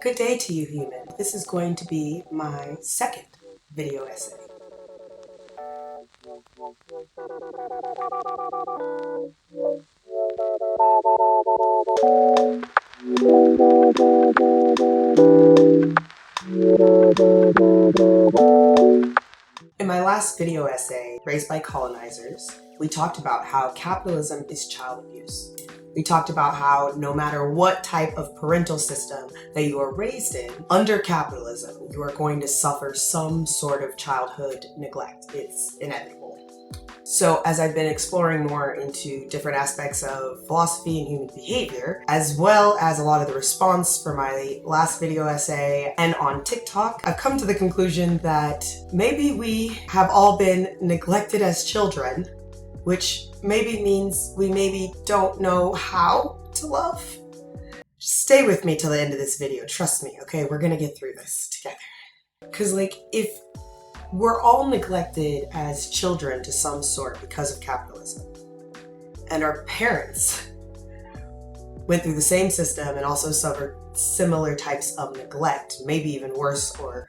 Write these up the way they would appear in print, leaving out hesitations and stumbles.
Good day to you, human. This is going to be my second video essay. In my last video essay, Raised by Colonizers, we talked about how capitalism is child abuse. We talked about how no matter what type of parental system that you are raised in, under capitalism, you are going to suffer some sort of childhood neglect. It's inevitable. So as I've been exploring more into different aspects of philosophy and human behavior, as well as a lot of the response for my last video essay and on TikTok, I've come to the conclusion that maybe we have all been neglected as children, which maybe means we maybe don't know how to love. Just stay with me till the end of this video. Trust me, okay? We're gonna get through this together. Because if we're all neglected as children to some sort because of capitalism, and our parents went through the same system and also suffered similar types of neglect, maybe even worse, or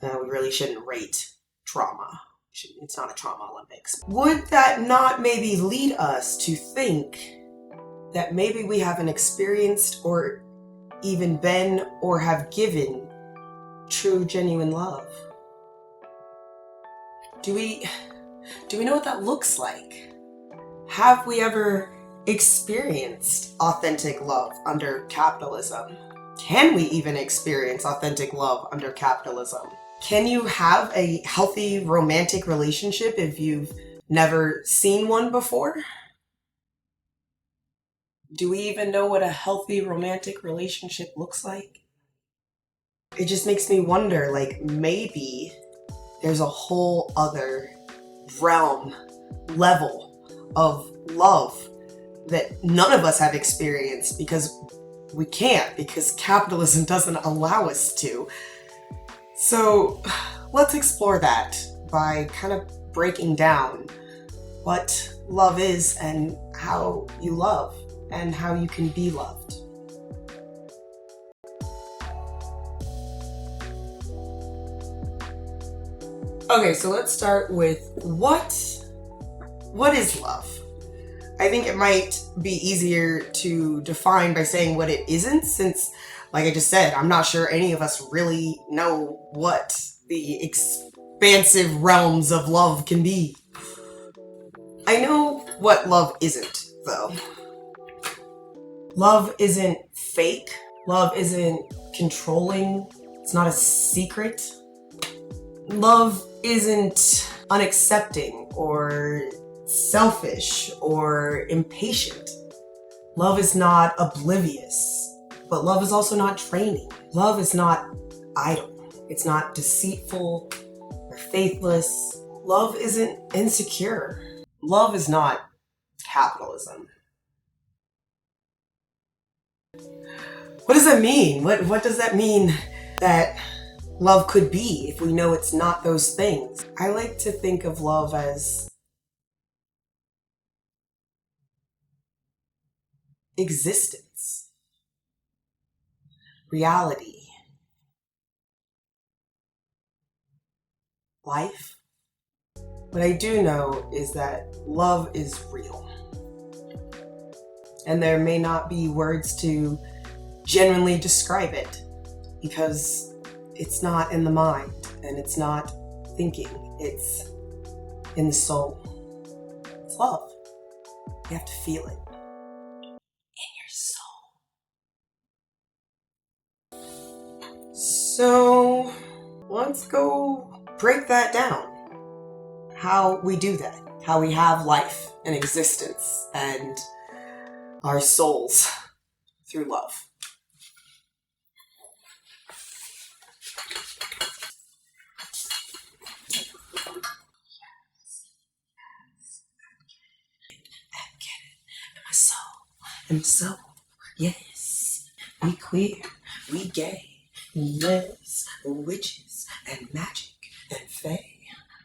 we really shouldn't rate trauma. It's not a trauma Olympics. Would that not maybe lead us to think that maybe we haven't experienced or even been or have given true, genuine love? Do we know what that looks like? Have we ever experienced authentic love under capitalism? Can we even experience authentic love under capitalism? Can you have a healthy romantic relationship if you've never seen one before? Do we even know what a healthy romantic relationship looks like? It just makes me wonder, maybe there's a whole other realm, level of love that none of us have experienced because we can't, because capitalism doesn't allow us to. So let's explore that by kind of breaking down what love is and how you love and how you can be loved. Okay, so let's start with what is love? I think it might be easier to define by saying what it isn't, since, like I just said, I'm not sure any of us really know what the expansive realms of love can be. I know what love isn't, though. Love isn't fake. Love isn't controlling. It's not a secret. Love isn't unaccepting or selfish or impatient. Love is not oblivious, but love is also not draining. Love is not idle. It's not deceitful or faithless. Love isn't insecure. Love is not capitalism. What does that mean? What does that mean that love could be if we know it's not those things? I like to think of love as existence, reality, life. What I do know is that love is real. And there may not be words to genuinely describe it because it's not in the mind and it's not thinking, it's in the soul. It's love. You have to feel it in your soul. So let's go break that down. How we do that, how we have life and existence and our souls through love. And so, yes, we queer, we gay, yes, witches and magic and fae,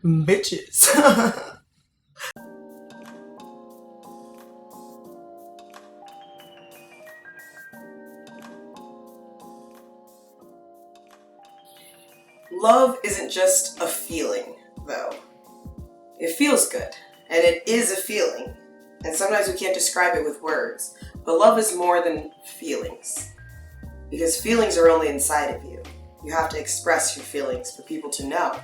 bitches. Love isn't just a feeling, though. It feels good, and it is a feeling, and sometimes we can't describe it with words, but love is more than feelings, because feelings are only inside of you. You have to express your feelings for people to know,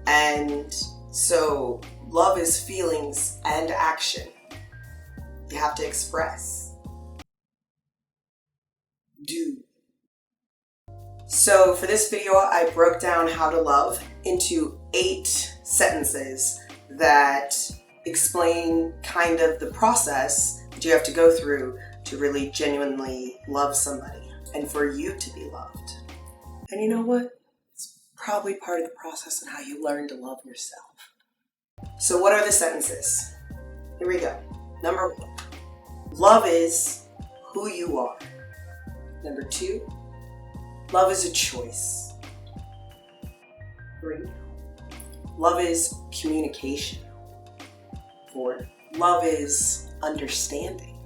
and so love is feelings and action. You have to express. Do. So for this video, I broke down how to love into 8 sentences that explain kind of the process that you have to go through to really genuinely love somebody and for you to be loved. And you know what? It's probably part of the process on how you learn to love yourself. So what are the sentences? Here we go. Number 1, love is who you are. Number 2, love is a choice. 3, love is communication. 4, love is understanding.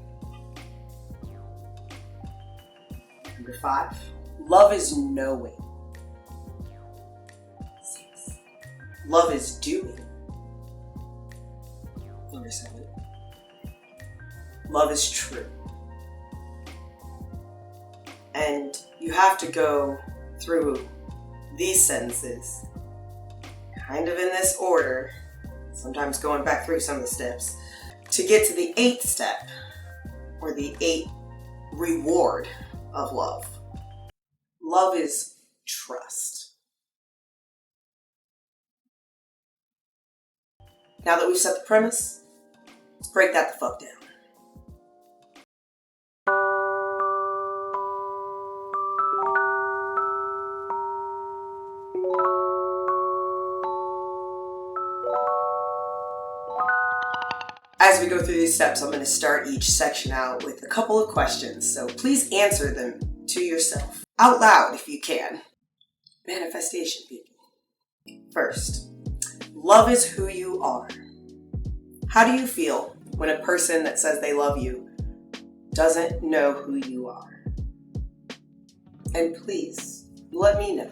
Number 5, love is knowing. 6, love is doing. Number 7, love is true. And you have to go through these sentences kind of in this order, sometimes going back through some of the steps, to get to the 8th step, or the 8th reward of love. Love is trust. Now that we've set the premise, let's break that the fuck down. As we go through these steps, I'm going to start each section out with a couple of questions, so please answer them to yourself, out loud if you can. Manifestation, people. First, love is who you are. How do you feel when a person that says they love you doesn't know who you are? And please, let me know.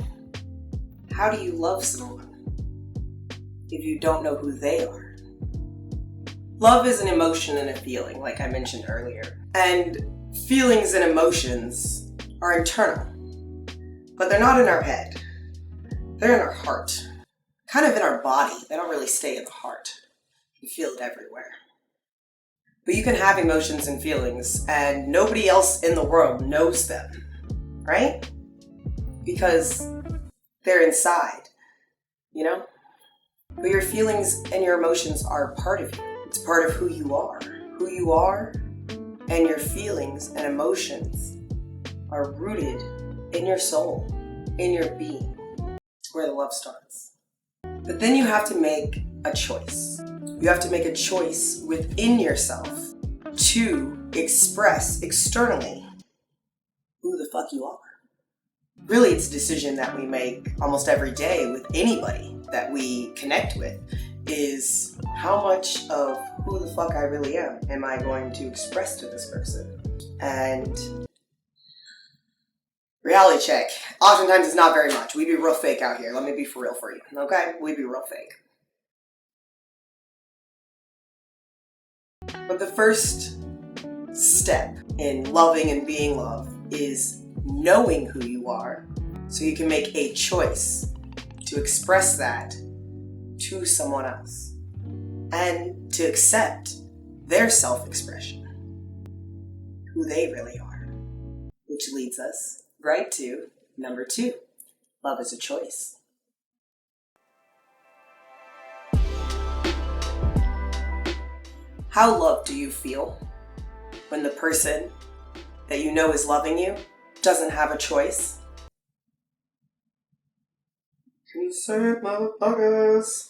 How do you love someone if you don't know who they are? Love is an emotion and a feeling, like I mentioned earlier. And feelings and emotions are internal, but they're not in our head. They're in our heart, kind of in our body. They don't really stay in the heart. You feel it everywhere. But you can have emotions and feelings, and nobody else in the world knows them, right? Because they're inside, you know? But your feelings and your emotions are part of you. It's part of who you are. Who you are and your feelings and emotions are rooted in your soul, in your being. It's where the love starts. But then you have to make a choice. You have to make a choice within yourself to express externally who the fuck you are. Really, it's a decision that we make almost every day with anybody that we connect with, is how much of who the fuck I really am I going to express to this person? And reality check, oftentimes it's not very much. We be real fake out here. Let me be for real for you, okay? We be real fake. But the first step in loving and being loved is knowing who you are, so you can make a choice to express that to someone else and to accept their self-expression, who they really are. Which leads us right to number 2, love is a choice. How loved do you feel when the person that you know is loving you doesn't have a choice? Can you say it, motherfuckers?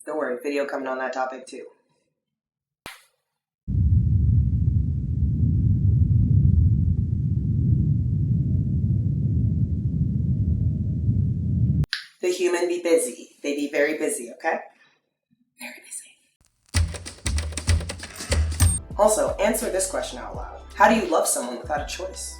Don't worry, video coming on that topic too. The human be busy. They be very busy, okay? Very busy. Also, answer this question out loud. How do you love someone without a choice?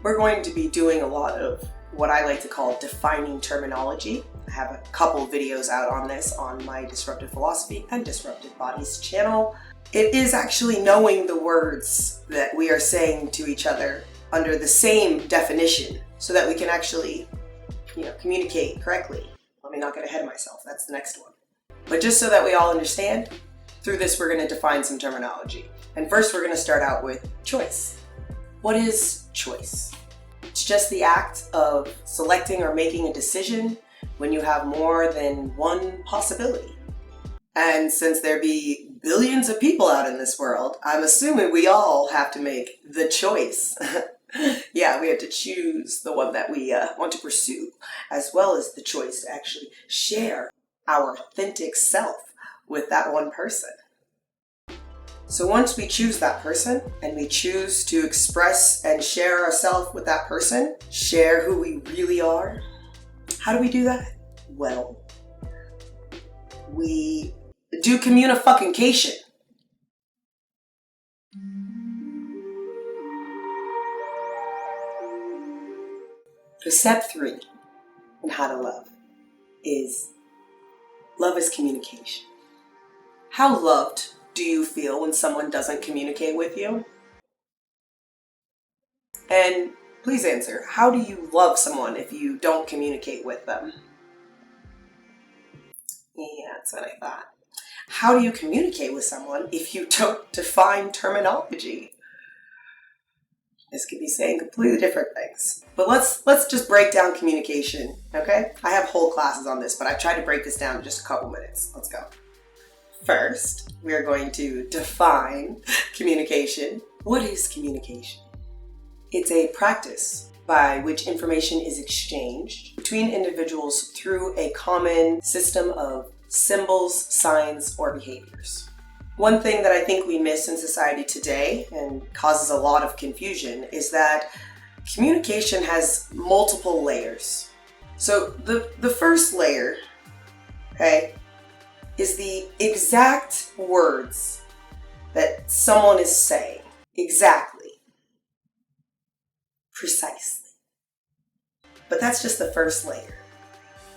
We're going to be doing a lot of what I like to call defining terminology. I have a couple videos out on this on my Disruptive Philosophy and Disruptive Bodies channel. It is actually knowing the words that we are saying to each other under the same definition so that we can actually, communicate correctly. Let me not get ahead of myself. That's the next one. But just so that we all understand, through this we're going to define some terminology. And first we're going to start out with choice. What is choice? It's just the act of selecting or making a decision when you have more than one possibility. And since there be billions of people out in this world, I'm assuming we all have to make the choice. Yeah, we have to choose the one that we want to pursue, as well as the choice to actually share our authentic self with that one person. So once we choose that person and we choose to express and share ourselves with that person, share who we really are, how do we do that? Well, we do communication. So step 3 in how to love is communication. How loved do you feel when someone doesn't communicate with you? And please answer, how do you love someone if you don't communicate with them? Yeah, that's what I thought. How do you communicate with someone if you don't define terminology? This could be saying completely different things. But let's just break down communication, okay? I have whole classes on this, but I tried to break this down in just a couple minutes. Let's go. First, we are going to define communication. What is communication? It's a practice by which information is exchanged between individuals through a common system of symbols, signs, or behaviors. One thing that I think we miss in society today and causes a lot of confusion is that communication has multiple layers. So the first layer, okay, is the exact words that someone is saying. Exactly. Precisely. But that's just the first layer.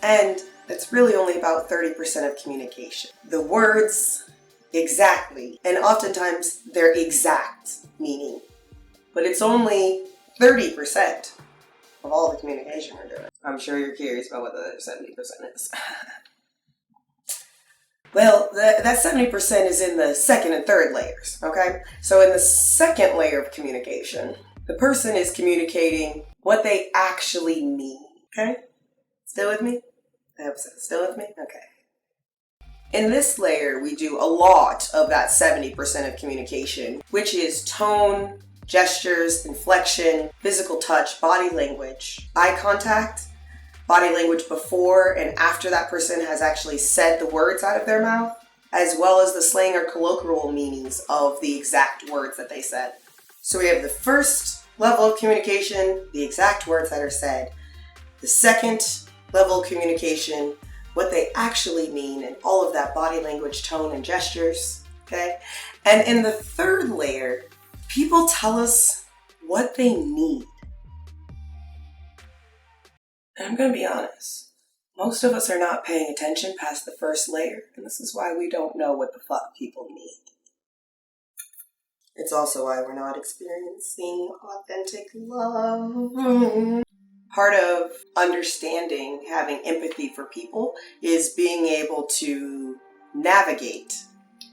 And that's really only about 30% of communication. The words, exactly, and oftentimes their exact meaning. But it's only 30% of all the communication we're doing. I'm sure you're curious about what the other 70% is. Well, that 70% is in the second and third layers, okay? So in the second layer of communication, the person is communicating what they actually mean, okay? Still with me? I hope so. Still with me? Okay. In this layer, we do a lot of that 70% of communication, which is tone, gestures, inflection, physical touch, body language, eye contact, body language before and after that person has actually said the words out of their mouth, as well as the slang or colloquial meanings of the exact words that they said. So we have the first level of communication, the exact words that are said. The second level of communication, what they actually mean, and all of that body language, tone, and gestures, okay? And in the third layer, people tell us what they need. And I'm going to be honest, most of us are not paying attention past the first layer, and this is why we don't know what the fuck people need. It's also why we're not experiencing authentic love. Part of understanding, having empathy for people, is being able to navigate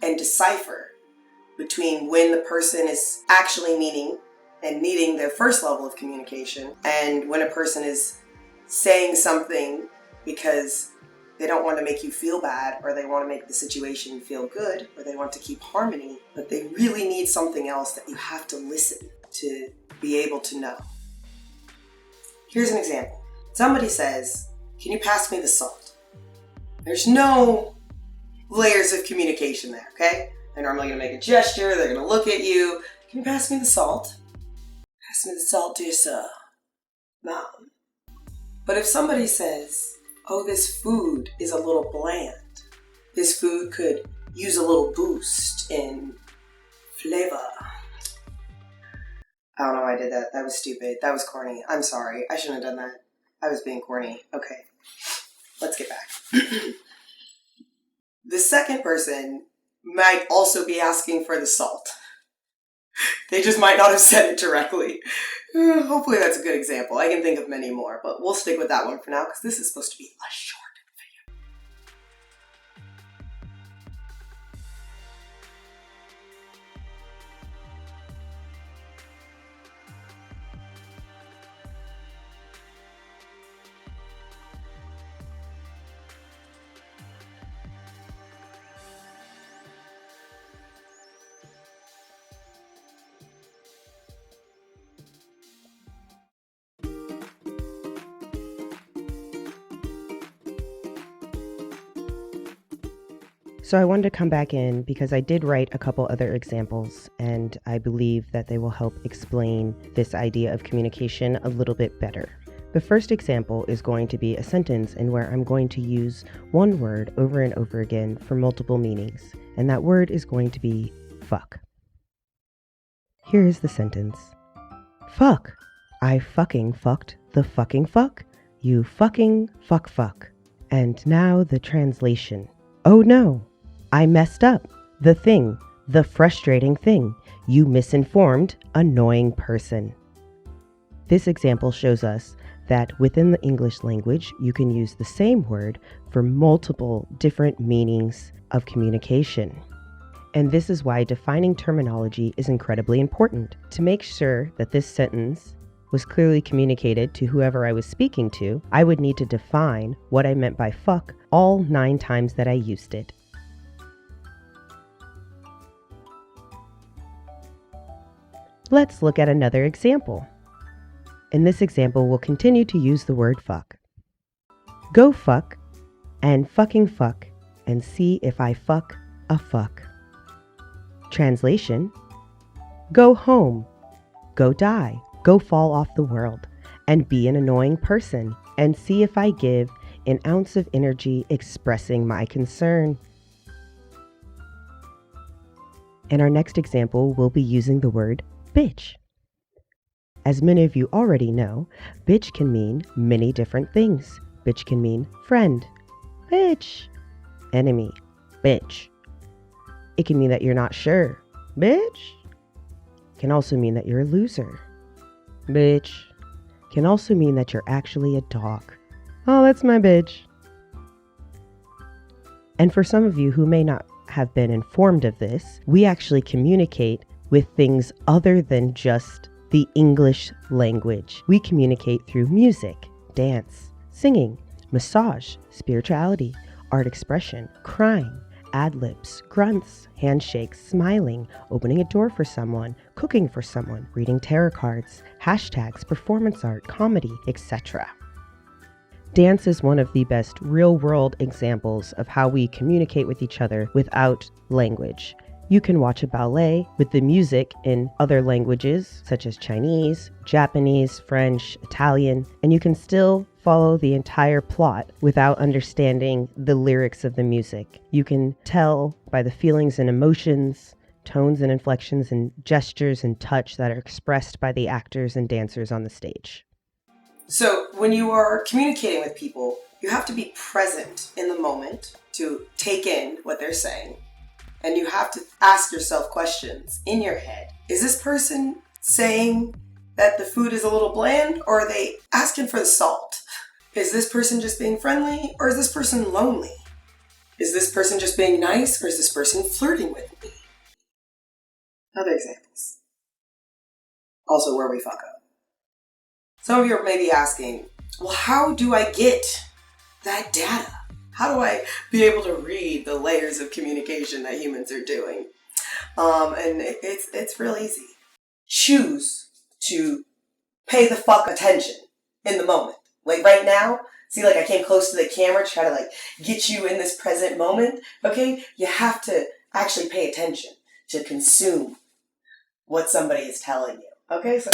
and decipher between when the person is actually meaning and needing their first level of communication and when a person is saying something because they don't want to make you feel bad, or they want to make the situation feel good, or they want to keep harmony, but they really need something else that you have to listen to be able to know. Here's an example. Somebody says, "Can you pass me the salt?" There's no layers of communication there, okay? They're normally going to make a gesture, they're going to look at you. "Can you pass me the salt?" "Pass me the salt, dear sir." Mom. But if somebody says, "Oh, this food is a little bland. This food could use a little boost in flavor." I don't know why I did that. That was stupid. That was corny. I'm sorry. I shouldn't have done that. I was being corny. Okay, let's get back. The second person might also be asking for the salt. They just might not have said it directly. Hopefully that's a good example. I can think of many more, but we'll stick with that one for now because this is supposed to be a short. So I wanted to come back in because I did write a couple other examples, and I believe that they will help explain this idea of communication a little bit better. The first example is going to be a sentence in where I'm going to use one word over and over again for multiple meanings, and that word is going to be fuck. Here is the sentence. Fuck. I fucking fucked the fucking fuck. You fucking fuck. And now the translation. Oh no. I messed up. The frustrating thing. You misinformed, annoying person. This example shows us that within the English language, you can use the same word for multiple different meanings of communication. And this is why defining terminology is incredibly important. To make sure that this sentence was clearly communicated to whoever I was speaking to, I would need to define what I meant by fuck all 9 times that I used it. Let's look at another example. In this example, we'll continue to use the word fuck. Go fuck and fucking fuck and see if I fuck a fuck. Translation: go home, go die, go fall off the world, and be an annoying person, and see if I give an ounce of energy expressing my concern. In our next example, we'll be using the word bitch. As many of you already know, bitch can mean many different things. Bitch can mean friend, bitch, enemy, bitch. It can mean that you're not sure, bitch. It can also mean that you're a loser, bitch. It can also mean that you're actually a dog. Oh, that's my bitch. And for some of you who may not have been informed of this, we actually communicate with things other than just the English language. We communicate through music, dance, singing, massage, spirituality, art expression, crying, ad-libs, grunts, handshakes, smiling, opening a door for someone, cooking for someone, reading tarot cards, hashtags, performance art, comedy, etc. Dance is one of the best real-world examples of how we communicate with each other without language. You can watch a ballet with the music in other languages such as Chinese, Japanese, French, Italian, and you can still follow the entire plot without understanding the lyrics of the music. You can tell by the feelings and emotions, tones and inflections and gestures and touch that are expressed by the actors and dancers on the stage. So when you are communicating with people, you have to be present in the moment to take in what they're saying. And you have to ask yourself questions in your head. Is this person saying that the food is a little bland, or are they asking for the salt? Is this person just being friendly, or is this person lonely? Is this person just being nice, or is this person flirting with me? Other examples. Also where we fuck up. Some of you may be asking, well, how do I get that data? How do I be able to read the layers of communication that humans are doing? And it's real easy. Choose to pay the fuck attention in the moment. Like right now, see, like I came close to the camera to try to like get you in this present moment. Okay, you have to actually pay attention to consume what somebody is telling you. Okay, so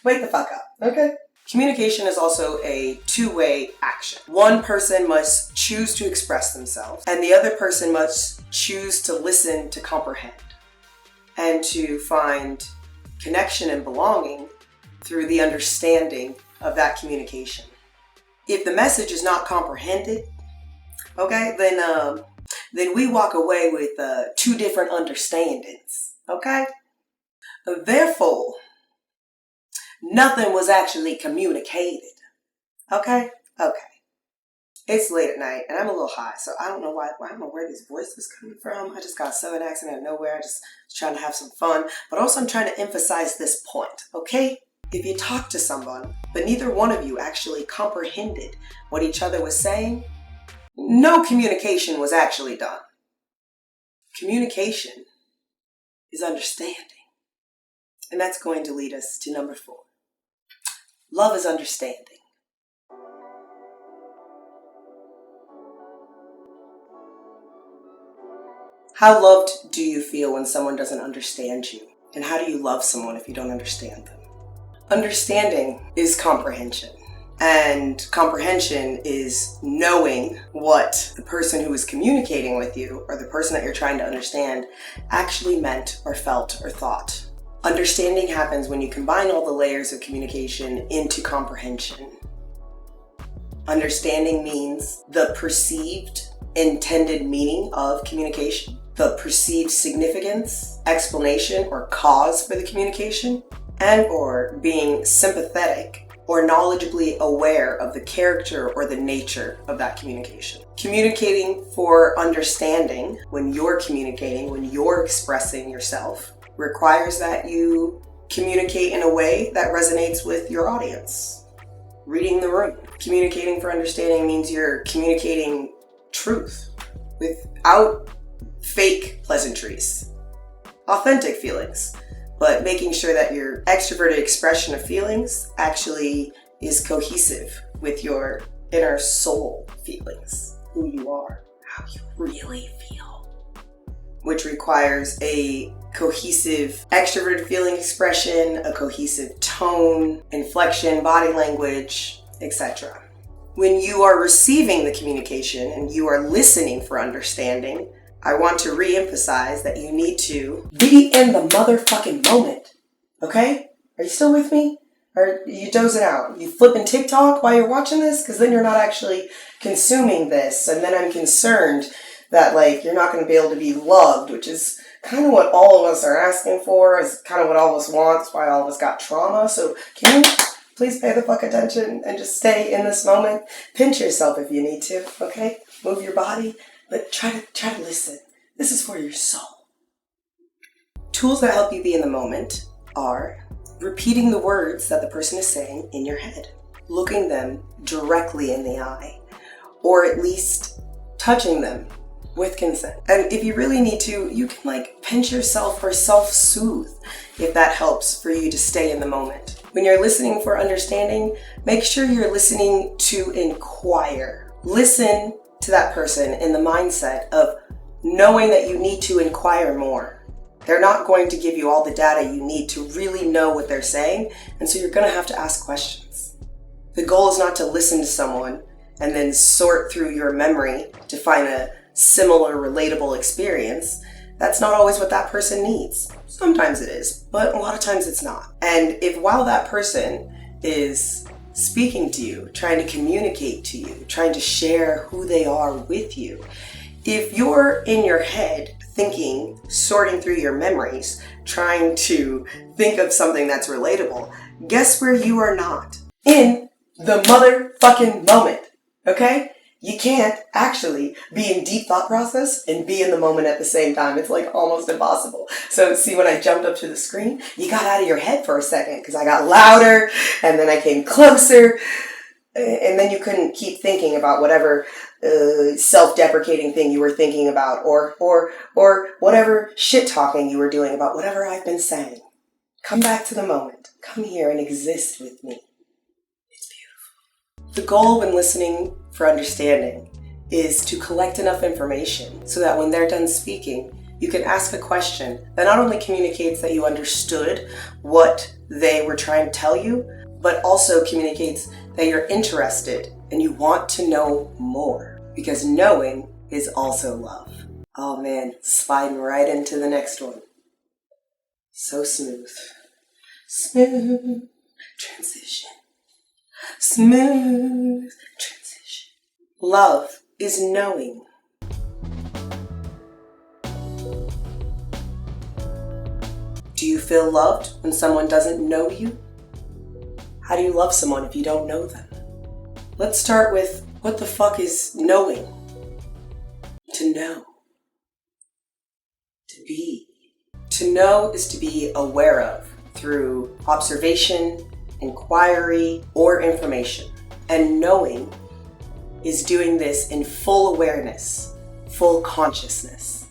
wake the fuck up. Okay. Communication is also a two-way action. One person must choose to express themselves, and the other person must choose to listen to comprehend and to find connection and belonging through the understanding of that communication. If the message is not comprehended, okay, then we walk away with two different understandings, okay? Therefore, nothing was actually communicated, okay? Okay. It's late at night and I'm a little high, so I don't know why I don't know where this voice is coming from. I just got a southern accent out of nowhere. I just was trying to have some fun, but also I'm trying to emphasize this point, okay? If you talk to someone, but neither one of you actually comprehended what each other was saying, no communication was actually done. Communication is understanding. And that's going to lead us to number 4. Love is understanding. How loved do you feel when someone doesn't understand you? And how do you love someone if you don't understand them? Understanding is comprehension. And comprehension is knowing what the person who is communicating with you or the person that you're trying to understand actually meant or felt or thought. Understanding happens when you combine all the layers of communication into comprehension. Understanding means the perceived intended meaning of communication, the perceived significance, explanation, or cause for the communication, and or being sympathetic or knowledgeably aware of the character or the nature of that communication. Communicating for understanding, when you're communicating, when you're expressing yourself, requires that you communicate in a way that resonates with your audience. Reading the room. Communicating for understanding means you're communicating truth without fake pleasantries, authentic feelings, but making sure that your extroverted expression of feelings actually is cohesive with your inner soul feelings, who you are, how you really feel, which requires a cohesive extroverted feeling expression, a cohesive tone, inflection, body language, etc. When you are receiving the communication and you are listening for understanding, I want to re-emphasize that you need to be in the motherfucking moment, okay? Are you still with me? Or are you dozing out? You flipping TikTok while you're watching this? Because then you're not actually consuming this, and then I'm concerned that you're not going to be able to be loved, which is kind of what all of us are asking for, is kind of what all of us want. That's why all of us got trauma. So can you please pay the fuck attention and just stay in this moment? Pinch yourself if you need to, okay? Move your body, but try to listen. This is for your soul. Tools that help you be in the moment are repeating the words that the person is saying in your head, looking them directly in the eye, or at least touching them with consent. And if you really need to, you can pinch yourself or self-soothe if that helps for you to stay in the moment. When you're listening for understanding, make sure you're listening to inquire. Listen to that person in the mindset of knowing that you need to inquire more. They're not going to give you all the data you need to really know what they're saying, and so you're going to have to ask questions. The goal is not to listen to someone and then sort through your memory to find a similar, relatable experience. That's not always what that person needs. Sometimes it is, but a lot of times it's not. And if while that person is speaking to you, trying to communicate to you, trying to share who they are with you, if you're in your head thinking, sorting through your memories, trying to think of something that's relatable, guess where you are not? In the motherfucking moment, okay? You can't actually be in deep thought process and be in the moment at the same time. It's almost impossible. So see, when I jumped up to the screen, you got out of your head for a second because I got louder and then I came closer, and then you couldn't keep thinking about whatever self-deprecating thing you were thinking about or whatever shit-talking you were doing about whatever I've been saying. Come back to the moment. Come here and exist with me. It's beautiful. The goal when listening for understanding is to collect enough information so that when they're done speaking, you can ask a question that not only communicates that you understood what they were trying to tell you, but also communicates that you're interested and you want to know more, because knowing is also love. Oh man, sliding right into the next one. So smooth. Smooth transition. Smooth Love is knowing. Do you feel loved when someone doesn't know you? How do you love someone if you don't know them? Let's start with, what the fuck is knowing? To know. To be. To know is to be aware of through observation, inquiry, or information. And knowing is doing this in full awareness, full consciousness.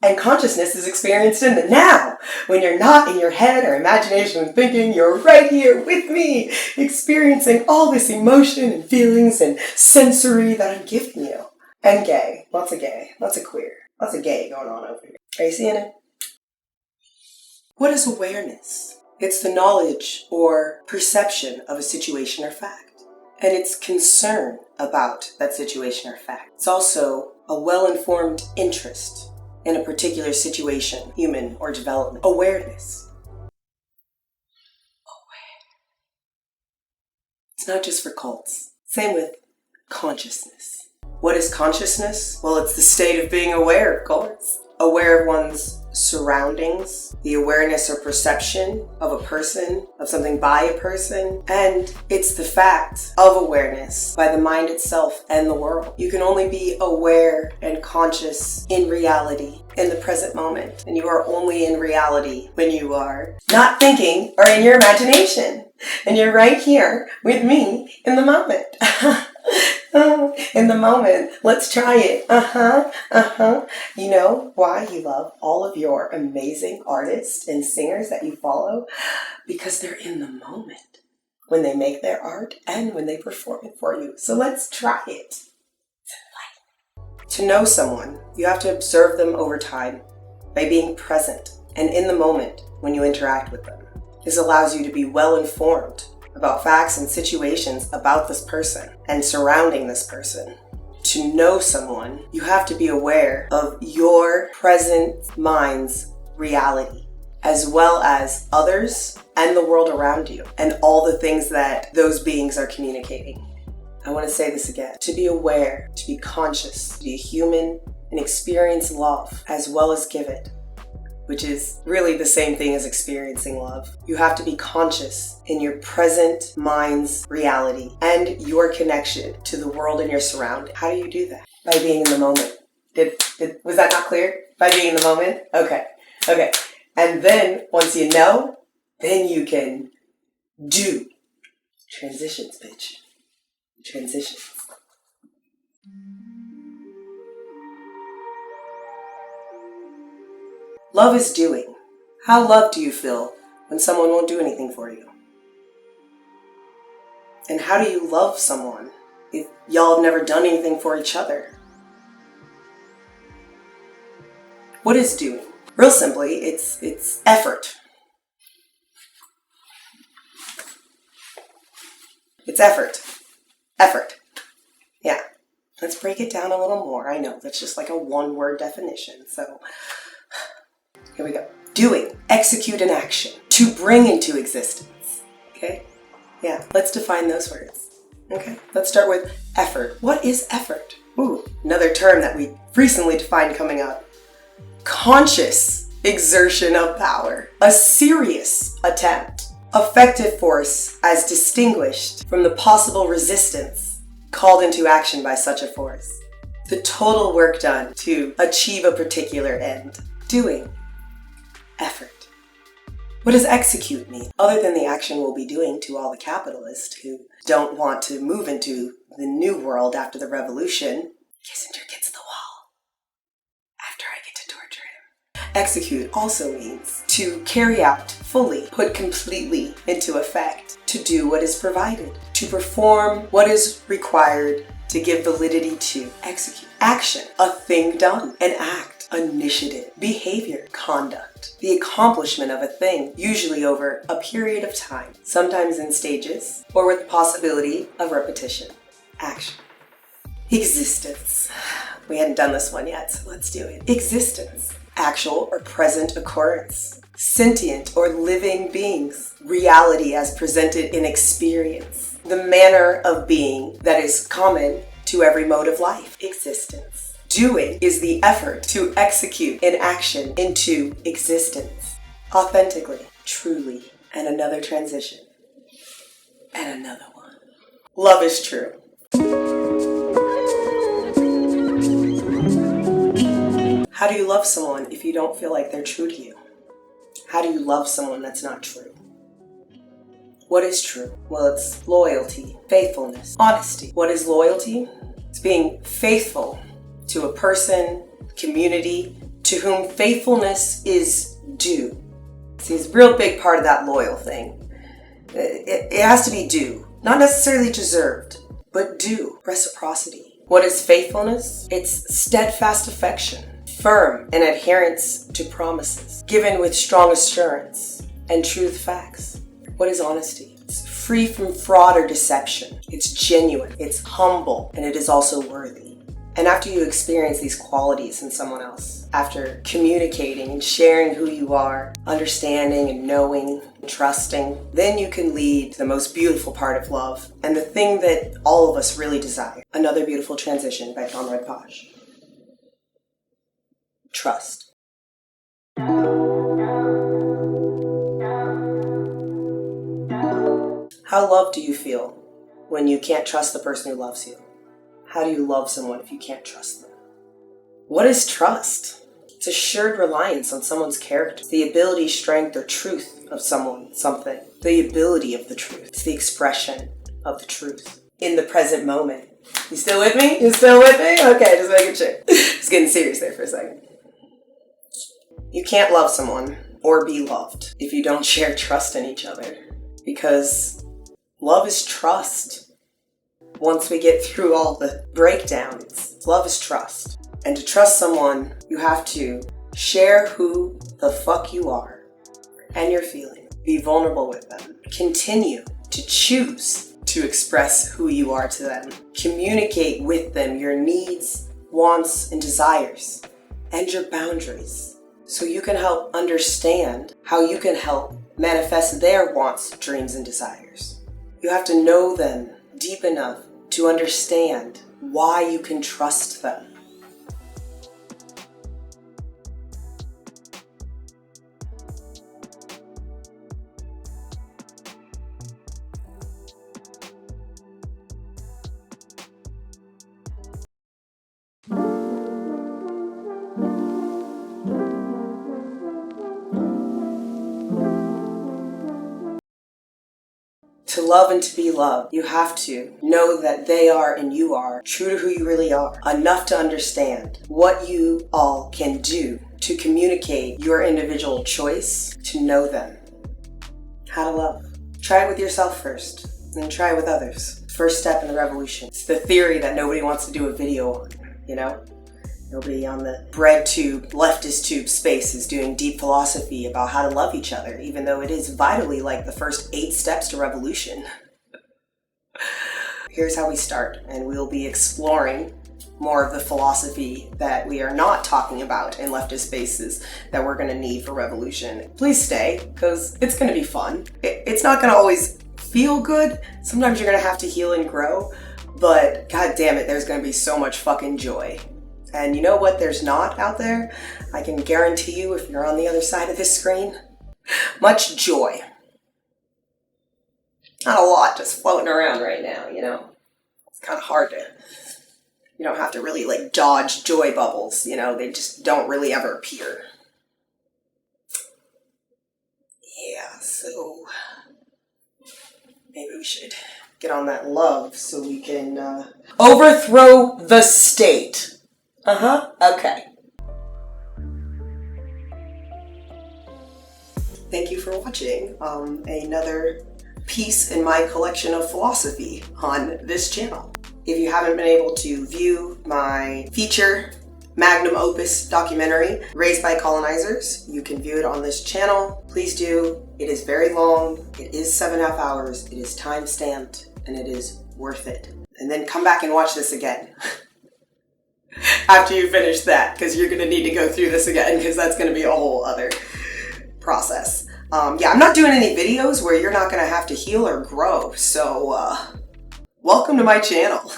And consciousness is experienced in the now, when you're not in your head or imagination thinking, you're right here with me, experiencing all this emotion and feelings and sensory that I'm giving you. And gay, lots of queer, lots of gay going on over here. Are you seeing it? What is awareness? It's the knowledge or perception of a situation or fact. And it's concern about that situation or fact. It's also a well-informed interest in a particular situation, human or development. Awareness. It's not just for cults. Same with consciousness. What is consciousness? Well, it's the state of being aware, of course. Aware of one's surroundings, the awareness or perception of a person, of something by a person, and it's the fact of awareness by the mind itself and the world. You can only be aware and conscious in reality, in the present moment, and you are only in reality when you are not thinking or in your imagination, and you're right here with me in the moment. In the moment. Let's try it. You know why you love all of your amazing artists and singers that you follow? Because they're in the moment when they make their art and when they perform it for you. So let's try it. To know someone, you have to observe them over time by being present and in the moment when you interact with them. This allows you to be well informed about facts and situations about this person and surrounding this person. To know someone, you have to be aware of your present mind's reality, as well as others and the world around you, and all the things that those beings are communicating. I want to say this again. To be aware, to be conscious, to be a human and experience love, as well as give it, which is really the same thing as experiencing love. You have to be conscious in your present mind's reality and your connection to the world and your surroundings. How do you do that? By being in the moment. Was that not clear? By being in the moment? Okay. And then, once you know, then you can do. Transitions, bitch. Transitions. Love is doing. How loved do you feel when someone won't do anything for you? And how do you love someone if y'all have never done anything for each other? What is doing? Real simply, it's effort. It's effort. Effort. Yeah. Let's break it down a little more. I know, that's just like a one-word definition, so here we go. Doing. Execute an action. To bring into existence. Okay? Yeah, let's define those words. Okay? Let's start with effort. What is effort? Ooh, another term that we recently defined coming up. Conscious exertion of power. A serious attempt. Effective force as distinguished from the possible resistance called into action by such a force. The total work done to achieve a particular end. Doing. Effort. What does execute mean? Other than the action we'll be doing to all the capitalists who don't want to move into the new world after the revolution, Kissinger gets the wall after I get to torture him. Execute also means to carry out fully, put completely into effect, to do what is provided, to perform what is required, to give validity to. Execute. Action, a thing done, an act, initiative, behavior, conduct, the accomplishment of a thing, usually over a period of time, sometimes in stages, or with the possibility of repetition. Action. Existence. We hadn't done this one yet, so let's do it. Existence. Actual or present occurrence. Sentient or living beings. Reality as presented in experience. the manner of being that is common to every mode of life, existence. Doing is the effort to execute an action into existence, authentically, truly, and another transition, and another one. Love is true. How do you love someone if you don't feel like they're true to you? How do you love someone that's not true? What is true? Well, it's loyalty, faithfulness, honesty. What is loyalty? It's being faithful to a person, community, to whom faithfulness is due. See, it's a real big part of that loyal thing. It has to be due. Not necessarily deserved, but due. Reciprocity. What is faithfulness? It's steadfast affection, firm in adherence to promises, given with strong assurance and truth facts. What is honesty? It's free from fraud or deception. It's genuine, it's humble, and it is also worthy. And after you experience these qualities in someone else, after communicating and sharing who you are, understanding and knowing, and trusting, then you can lead to the most beautiful part of love and the thing that all of us really desire. Another Beautiful Transition by Conrad Posh. Trust. How loved do you feel when you can't trust the person who loves you? How do you love someone if you can't trust them? What is trust? It's assured reliance on someone's character. It's the ability, strength, or truth of someone, something. The ability of the truth. It's the expression of the truth in the present moment. You still with me? You still with me? Okay, just making sure. Just getting serious there for a second. You can't love someone or be loved if you don't share trust in each other, because love is trust. Once we get through all the breakdowns, love is trust. And to trust someone, you have to share who the fuck you are and your feelings. Be vulnerable with them. Continue to choose to express who you are to them. Communicate with them your needs, wants, and desires, and your boundaries, so you can help understand how you can help manifest their wants, dreams, and desires. You have to know them deep enough to understand why you can trust them. To love and to be loved, you have to know that they are and you are true to who you really are, enough to understand what you all can do to communicate your individual choice to know them. How to love. Try it with yourself first, then try it with others. First step in the revolution. It's the theory that nobody wants to do a video on, you know? Nobody on the bread tube, leftist tube space is doing deep philosophy about how to love each other, even though it is vitally like the first 8 steps to revolution. Here's how we start, and we'll be exploring more of the philosophy that we are not talking about in leftist spaces that we're gonna need for revolution. Please stay, because it's gonna be fun. It's not gonna always feel good. Sometimes you're gonna have to heal and grow, but god damn it, there's gonna be so much fucking joy. And you know what there's not out there? I can guarantee you, if you're on the other side of this screen, much joy. Not a lot just floating around right now, you know? It's kind of hard to, you don't have to really like dodge joy bubbles, you know? They just don't really ever appear. Yeah, so maybe we should get on that love so we can overthrow the state. Okay. Thank you for watching another piece in my collection of philosophy on this channel. If you haven't been able to view my feature magnum opus documentary, Raised by Colonizers, you can view it on this channel. Please do. It is very long. It is 7.5 hours. It is time stamped and it is worth it. And then come back and watch this again. After you finish that, because you're going to need to go through this again, because that's going to be a whole other process. Yeah, I'm not doing any videos where you're not gonna have to heal or grow, so welcome to my channel.